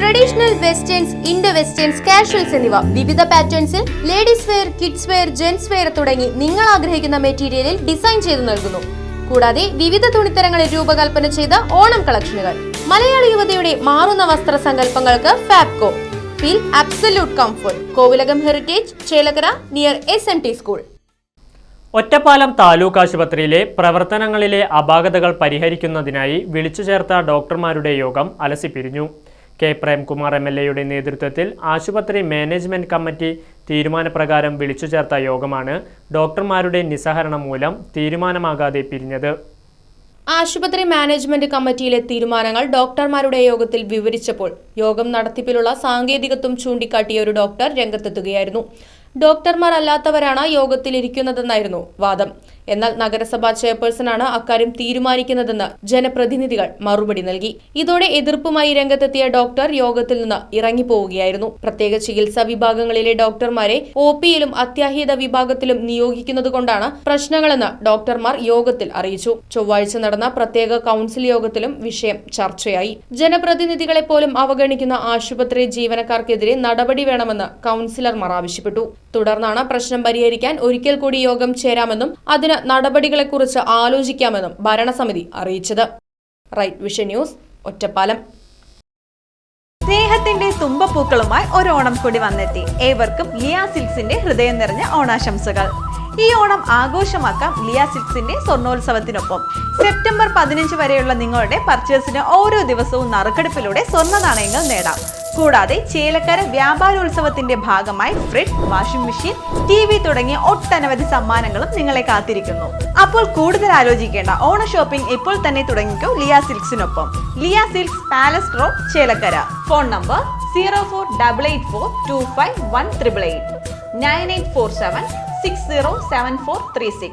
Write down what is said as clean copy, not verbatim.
Traditional westerns, Indo westerns, casuals എന്നിവ വിവിധ പാറ്റേൺസിൽ ladies wear, kids wear, gents wear തുടങ്ങി നിങ്ങൾ ആഗ്രഹിക്കുന്ന മെറ്റീരിയലിൽ ഡിസൈൻ ചെയ്തു നൽകുന്നു. കൂടാതെ വിവിധ തുണിത്തരങ്ങളിൽ രൂപകൽപ്പന ചെയ്ത ഓണം കളക്ഷനുകൾ. മലയാളി യുവതയുടെ മാറുന്ന വസ്ത്ര സങ്കല്പങ്ങൾക്ക് Fabco. Feel absolute comfort. Kovilakam heritage, Chelakkara, near SMT school. Ottapalam taluk ആശുപത്രിയിലെ പ്രവർത്തനങ്ങളിലെ അപാകതകൾ പരിഹരിക്കുന്നതിനായി വിളിച്ചു ചേർത്ത ഡോക്ടർമാരുടെ യോഗം അലസിപ്പിരിഞ്ഞു. കെ പ്രേംകുമാർ MLA നേതൃത്വത്തിൽ ആശുപത്രി മാനേജ്മെന്റ് കമ്മിറ്റി തീരുമാനപ്രകാരം വിളിച്ചു ചേർത്ത യോഗമാണ് ഡോക്ടർമാരുടെ നിസ്സഹകരണം മൂലം തീരുമാനമാകാതെ പിരിഞ്ഞത്. ആശുപത്രി മാനേജ്മെന്റ് കമ്മിറ്റിയിലെ തീരുമാനങ്ങൾ ഡോക്ടർമാരുടെ യോഗത്തിൽ വിവരിച്ചപ്പോൾ യോഗം നടത്തിപ്പിലുള്ള സാങ്കേതികത്വം ചൂണ്ടിക്കാട്ടിയ ഒരു ഡോക്ടർ രംഗത്തെത്തുകയായിരുന്നു. ഡോക്ടർമാർ അല്ലാത്തവരാണ് യോഗത്തിലിരിക്കുന്നതെന്നായിരുന്നു വാദം. എന്നാൽ നഗരസഭാ ചെയർപേഴ്സണാണ് അക്കാര്യം തീരുമാനിക്കുന്നതെന്ന് ജനപ്രതിനിധികൾ മറുപടി നൽകി. ഇതോടെ എതിർപ്പുമായി രംഗത്തെത്തിയ ഡോക്ടർ യോഗത്തിൽ നിന്ന് ഇറങ്ങിപ്പോവുകയായിരുന്നു. പ്രത്യേക ചികിത്സാ വിഭാഗങ്ങളിലെ ഡോക്ടർമാരെ OPയിലും അത്യാഹിത വിഭാഗത്തിലും നിയോഗിക്കുന്നതുകൊണ്ടാണ് പ്രശ്നങ്ങളെന്ന് ഡോക്ടർമാർ യോഗത്തിൽ അറിയിച്ചു. ചൊവ്വാഴ്ച നടന്ന പ്രത്യേക കൌൺസിൽ യോഗത്തിലും വിഷയം ചർച്ചയായി. ജനപ്രതിനിധികളെ പോലും അവഗണിക്കുന്ന ആശുപത്രി ജീവനക്കാർക്കെതിരെ നടപടി വേണമെന്ന് കൌൺസിലർമാർ ആവശ്യപ്പെട്ടു. തുടർന്നാണ് പ്രശ്നം പരിഹരിക്കാൻ ഒരിക്കൽ കൂടി യോഗം ചേരാമെന്നും അതിന് നടപടികളെക്കുറിച്ച് ആലോചിക്കാമെന്നും ഭരണസമിതി അറിയിച്ചത്. Right Vision News, Ottapalam. സ്നേഹത്തിന്റെ തുമ്പപ്പൂക്കളുമായി ഒരു ഓണം കൂടി വന്നെത്തി. ഏവർക്കും ലിയ സിൽക്സിന്റെ ഹൃദയം നിറഞ്ഞ ഓണാശംസകൾ. ഈ ഓണം ആഘോഷമാക്കാം ലിയ സിൽക്സിന്റെ സ്വർണ്ണോത്സവത്തിനൊപ്പം. സെപ്റ്റംബർ 15 വരെയുള്ള നിങ്ങളുടെ പർച്ചേസിന് ഓരോ ദിവസവും നറുക്കെടുപ്പിലൂടെ സ്വർണ്ണ നാണയങ്ങൾ നേടാം. കൂടാതെ ചേലക്കര വ്യാപാരോത്സവത്തിന്റെ ഭാഗമായി ഫ്രിഡ്ജ്, വാഷിംഗ് മെഷീൻ, TV തുടങ്ങിയ ഒട്ടനവധി സമ്മാനങ്ങളും നിങ്ങളെ കാത്തിരിക്കുന്നു. അപ്പോൾ കൂടുതൽ ആലോചിക്കേണ്ട, ഓണ ഷോപ്പിംഗ് ഇപ്പോൾ തന്നെ തുടങ്ങിക്കോ ലിയ സിൽക്സിനൊപ്പം. Liya silks, palace road, Chelakkara. Phone number 0488425188 9847607436.